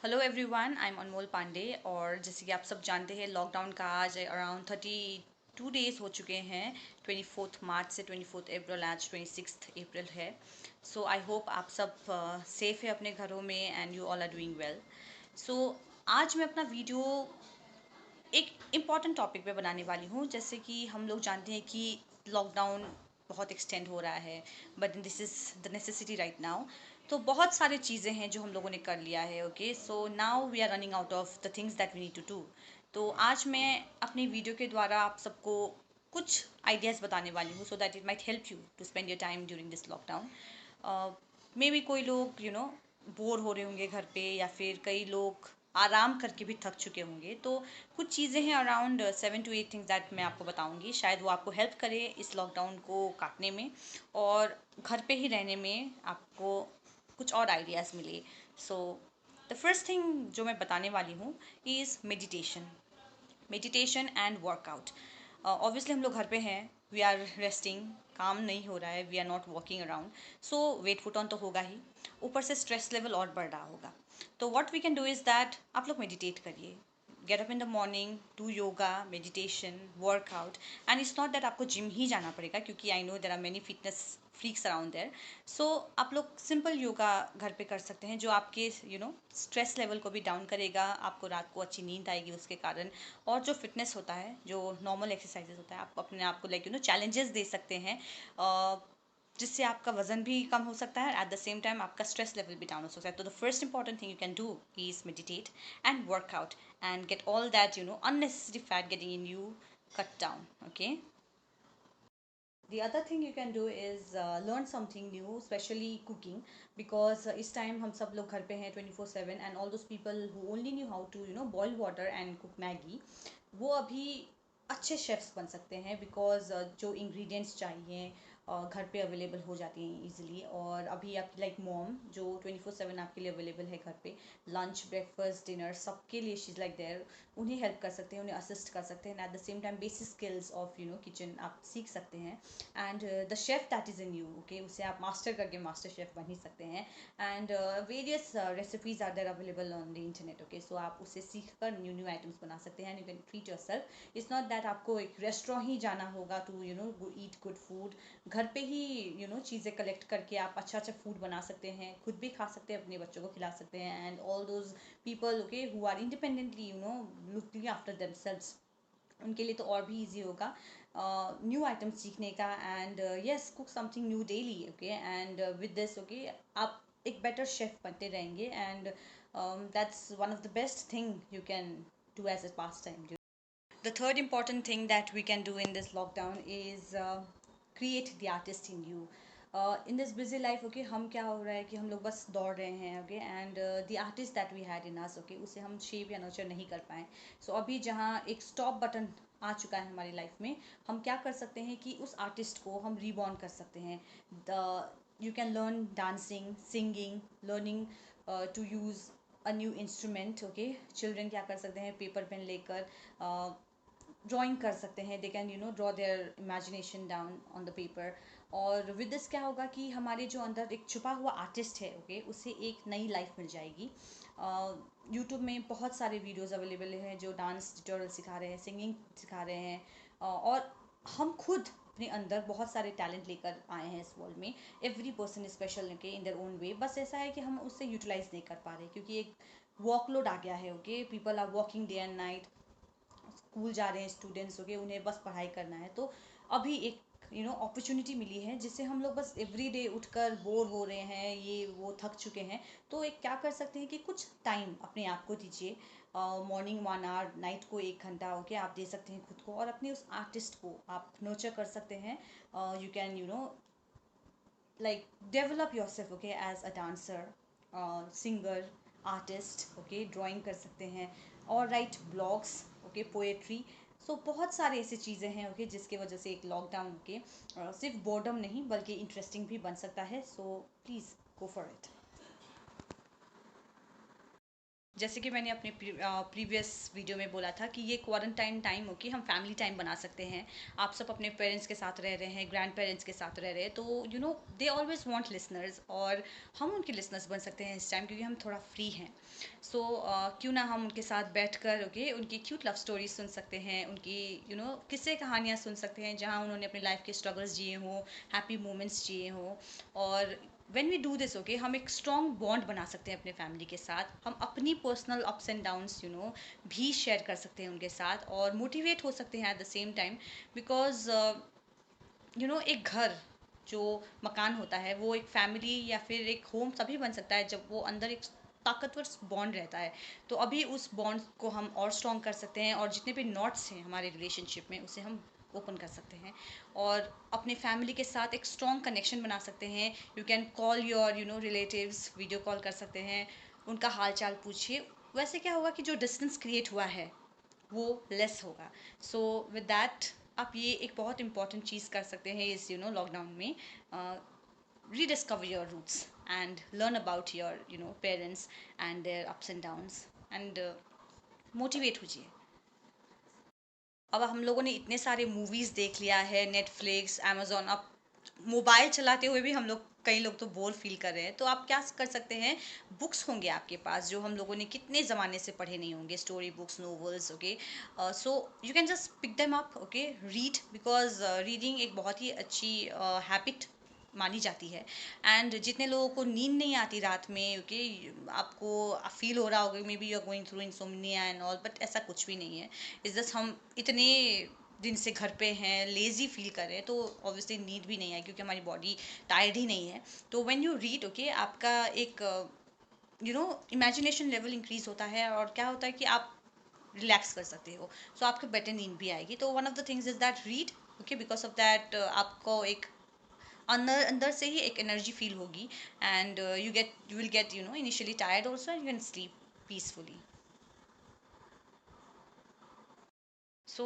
Hello everyone, I am अनमोल पांडे। और जैसे कि आप सब जानते हैं, लॉकडाउन का आज अराउंड 32 डेज हो चुके हैं। 24 मार्च से 24 अप्रैल, आज 26 अप्रैल है। सो आई होप आप सब सेफ है अपने घरों में and you all are doing well. So आज मैं अपना वीडियो एक इम्पॉर्टेंट टॉपिक पे बनाने वाली हूँ। जैसे कि हम लोग जानते हैं कि लॉकडाउन बहुत एक्सटेंड हो रहा है, but this is the necessity right now. तो बहुत सारी चीज़ें हैं जो हम लोगों ने कर लिया है। Okay, so now we are running out of the things that we need to do. तो आज मैं अपनी वीडियो के द्वारा आप सबको कुछ आइडियाज़ बताने वाली हूँ, so that it might help you to spend your time during this lockdown. Maybe कोई लोग बोर हो रहे होंगे घर पे, या फिर कई लोग आराम करके भी थक चुके होंगे। तो कुछ चीज़ें हैं, अराउंड 7 to 8 थिंग्स दैट मैं आपको बताऊंगी। शायद वो आपको हेल्प करे इस लॉकडाउन को काटने में, और घर पे ही रहने में आपको कुछ और आइडियाज़ मिले। सो द फर्स्ट थिंग जो मैं बताने वाली हूँ is meditation and workout. Obviously हम लोग घर पे हैं, वी आर रेस्टिंग, काम नहीं हो रहा है, we are not walking around, so weight put on तो होगा ही। ऊपर से स्ट्रेस लेवल और बढ़ रहा होगा। तो what we can do is that आप लोग मेडिटेट करिए। Get up in the morning, do yoga, meditation, workout. And it's not that आपको जिम ही जाना पड़ेगा, क्योंकि I know there are many fitness freaks around there. So आप लोग सिंपल योगा घर पे कर सकते हैं, जो आपके स्ट्रेस लेवल को भी डाउन करेगा। आपको रात को अच्छी नींद आएगी उसके कारण। और जो फिटनेस होता है, जो नॉर्मल एक्सरसाइजेज होता है, आप अपने आप को चैलेंजेस दे सकते हैं, जिससे आपका वजन भी कम हो सकता है, एट द सेम टाइम आपका स्ट्रेस लेवल भी डाउन हो सकता है। तो the first important thing you can do is meditate and workout and get all that unnecessary fat getting in you cut down. Okay, the other thing you can do is learn something new, especially cooking, because इस time हम सब लोग घर पे हैं 24/7, and all those people who only knew how to boil water and cook Maggie, वो अभी अच्छे शेफ्स बन सकते हैं, बिकॉज जो इंग्रेडिएंट्स चाहिए घर पे अवेलेबल हो जाती हैं इजीली। और अभी आपकी लाइक मॉम जो 24/7 आपके लिए अवेलेबल है घर पे, लंच, ब्रेकफास्ट, डिनर, सबके लिए शी इज़ लाइक देयर। उन्हें हेल्प कर सकते हैं, उन्हें असिस्ट कर सकते हैं, at the same time basic skills of kitchen आप सीख सकते हैं। And the chef that is in you, okay, उसे आप मास्टर करके मास्टर शेफ बन ही सकते हैं। And various recipes are there available on the internet. Okay, so आप उसे सीख कर न्यू न्यू आइटम्स बना सकते हैं, and you can treat your self. It's not that आपको एक रेस्टोरेंट ही जाना होगा टू ईट गुड फूड। घर पे ही चीज़ें कलेक्ट करके आप अच्छा अच्छा फूड बना सकते हैं, खुद भी खा सकते हैं, अपने बच्चों को खिला सकते हैं। And all those people, okay, who are independently looking after themselves, उनके लिए तो और भी इजी होगा न्यू आइटम्स सीखने का। And yes, cook something new daily. Okay, and with this, okay, आप एक बेटर शेफ बनते रहेंगे। And that's one of the best thing you can do as a pastime. The third important thing that we can do in this lockdown is create the artist in you. In this busy life, okay, हम क्या हो रहा है कि हम लोग बस दौड़ रहे हैं, okay, and the artist that we had in us, okay, उसे हम शेप या नर्चर नहीं कर पाए। So अभी जहाँ एक स्टॉप बटन आ चुका है हमारी लाइफ में, हम क्या कर सकते हैं कि उस आर्टिस्ट को हम रीबॉर्न कर सकते हैं। The you can learn dancing, singing, learning to use a new instrument. Okay, children क्या कर सकते हैं, पेपर पेन लेकर ड्राइंग कर सकते हैं। They can draw there imagination down on the paper. और विद दिस क्या होगा कि हमारे जो अंदर एक छुपा हुआ आर्टिस्ट है, ओके, उसे एक नई लाइफ मिल जाएगी। यूट्यूब में बहुत सारे वीडियोज़ अवेलेबल हैं जो डांस ट्यूटोरियल सिखा रहे हैं, सिंगिंग सिखा रहे हैं, और हम खुद अपने अंदर बहुत सारे टैलेंट लेकर आए हैं इस वर्ल्ड में। एवरी पर्सन इज स्पेशल के इन देयर ओन वे, बस ऐसा है कि हम उससे यूटिलाइज नहीं कर पा रहे, क्योंकि एक वर्कलोड आ गया है। Okay, people are working day and night, school जा रहे हैं स्टूडेंट्स, हो गए, उन्हें बस पढ़ाई करना है। तो अभी एक अपॉर्चुनिटी मिली है, जिससे हम लोग बस एवरी डे उठकर बोर हो रहे हैं, ये वो थक चुके हैं। तो एक क्या कर सकते हैं कि कुछ टाइम अपने आप को दीजिए। मॉर्निंग 1 आवर, नाइट को 1 घंटा, ओके, आप दे सकते हैं खुद को, और अपने उस आर्टिस्ट को आप नर्चर कर सकते हैं। You can like develop yourself, okay, as a dancer, singer, artist, okay, drawing कर सकते हैं, और राइट ब्लॉग्स, ओके, पोएट्री। सो बहुत सारे ऐसी चीज़ें हैं, ओके, जिसकी वजह से एक लॉकडाउन के सिर्फ बोर्डम नहीं बल्कि इंटरेस्टिंग भी बन सकता है। So please go for it. जैसे कि मैंने अपने प्रीवियस वीडियो में बोला था कि ये क्वारंटाइन टाइम हो कि हम फैमिली टाइम बना सकते हैं। आप सब अपने पेरेंट्स के साथ रह रहे हैं, ग्रैंड पेरेंट्स के साथ रह रहे हैं, तो दे ऑलवेज वांट लिसनर्स, और हम उनके लिसनर्स बन सकते हैं इस टाइम क्योंकि हम थोड़ा फ्री हैं। सो क्यों ना हम उनके साथ बैठ कर उनकी क्यूट लव स्टोरी सुन सकते हैं, उनकी किस्से कहानियाँ सुन सकते हैं जहाँ उन्होंने अपनी लाइफ के स्ट्रगल्स जिए हों, हैप्पी मोमेंट्स जिए हों। और व्हेन वी डू दिस हम एक स्ट्रॉन्ग बॉन्ड बना सकते हैं अपने फैमिली के साथ। हम अपनी पर्सनल अप्स एंड डाउन्स भी शेयर कर सकते हैं उनके साथ, और मोटिवेट हो सकते हैं at the same time. Because एक घर, जो मकान होता है, वो एक फैमिली या फिर एक होम तभी बन सकता है जब वो अंदर एक ताकतवर बॉन्ड रहता है। तो अभी उस बॉन्ड को हम और स्ट्रॉन्ग कर सकते हैं, और जितने भी नॉट्स हैं हमारे रिलेशनशिप में उसे हम ओपन कर सकते हैं, और अपने फैमिली के साथ एक स्ट्रॉन्ग कनेक्शन बना सकते हैं। You can call your relatives, video call कर सकते हैं, उनका हाल चाल पूछिए। वैसे क्या होगा कि जो डिस्टेंस क्रिएट हुआ है वो लेस होगा। सो विद दैट आप ये एक बहुत इंपॉर्टेंट चीज़ कर सकते हैं इस लॉकडाउन में। Rediscover your roots and learn about your parents and their ups and downs, and motivate होइए। अब हम लोगों ने इतने सारे मूवीज़ देख लिया है, नेटफ्लिक्स, अमेजोन, अब मोबाइल चलाते हुए भी हम लोग, कई लोग तो बोर फील कर रहे हैं, तो आप क्या कर सकते हैं? बुक्स होंगे आपके पास जो हम लोगों ने कितने ज़माने से पढ़े नहीं होंगे, story books, novels, okay. So you can just pick them up, okay, read, because reading एक बहुत ही अच्छी हैबिट मानी जाती है। एंड जितने लोगों को नींद नहीं आती रात में, ओके, आपको फील हो रहा होगा maybe you are going through insomnia and all, but ऐसा कुछ भी नहीं है। इस जस्ट हम इतने दिन से घर पे हैं, लेज़ी फील कर रहे हैं, तो ऑब्वियसली नींद भी नहीं आई क्योंकि हमारी बॉडी टायर्ड ही नहीं है। तो व्हेन यू रीड, ओके, आपका एक इमेजिनेशन लेवल इंक्रीज होता है, और क्या होता है कि आप रिलैक्स कर सकते हो। सो आपको बेटर नींद भी आएगी। तो one of the things is that read, okay, because of that आपको एक अंदर अंदर से ही एक एनर्जी फील होगी, and you will get initially tired also, and you can sleep peacefully. So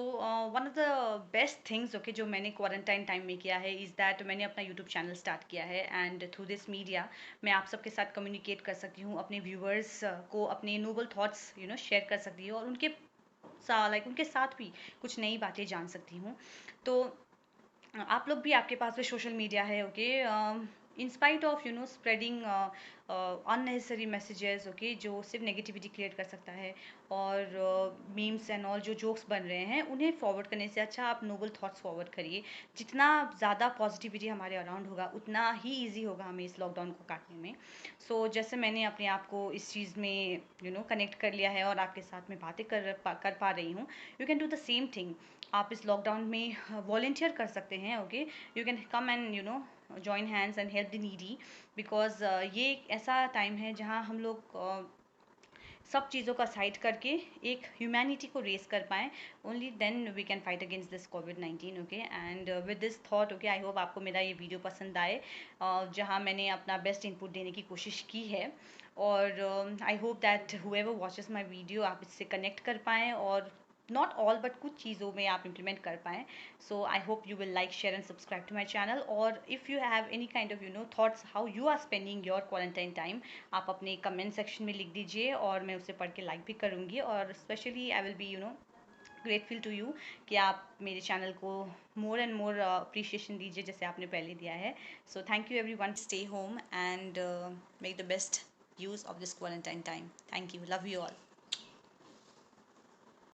one of the best things, okay, जो मैंने quarantine time में किया है इज़ दैट मैंने अपना यूट्यूब चैनल स्टार्ट किया है, एंड थ्रू दिस मीडिया मैं आप सबके साथ कम्युनिकेट कर सकती हूँ, अपने व्यूअर्स को अपने नोबल थॉट्स शेयर कर सकती हूँ, और उनके उनके साथ भी कुछ नई बातें जान सकती हूँ। तो आप लोग भी, आपके पास भी सोशल मीडिया है, okay, in spite of spreading unnecessary messages, okay, जो सिर्फ नेगेटिविटी क्रिएट कर सकता है, और मीम्स एंड ऑल जो जोक्स बन रहे हैं उन्हें फॉरवर्ड करने से अच्छा आप नोबल थॉट्स फॉरवर्ड करिए। जितना ज़्यादा पॉजिटिविटी हमारे अराउंड होगा उतना ही ईजी होगा हमें इस लॉकडाउन को काटने में। सो जैसे मैंने अपने आप को इस चीज़ में कनेक्ट कर लिया है और आपके साथ में बातें कर पा रही हूँ, you can do the same thing. आप इस लॉकडाउन में वॉलेंटियर कर सकते हैं, okay, you can come and join hands and help the needy, because ये एक ऐसा टाइम है जहाँ हम लोग सब चीज़ों का साइड करके एक ह्यूमैनिटी को रेस कर पाएँ। Only then we can fight against this कोविड-19, okay. And with this thought, okay, I hope आपको मेरा ये वीडियो पसंद आए, जहाँ मैंने अपना बेस्ट इनपुट देने की कोशिश की है, और I hope that whoever watches my video आप इससे कनेक्ट कर पाएँ, और नॉट ऑल बट कुछ चीज़ों में आप इम्प्लीमेंट कर पाएँ। So I hope you will like, share and subscribe to my channel, और if you have any kind of thoughts how you are spending your quarantine time, आप अपने कमेंट सेक्शन में लिख दीजिए, और मैं उसे पढ़ के लाइक भी करूँगी, और specially I will be grateful to you कि आप मेरे चैनल को मोर एंड मोर अप्रिशिएशन दीजिए जैसे आपने पहले दिया है। So thank you every one, stay home and make the best use of this quarantine time. Thank you. Love you all.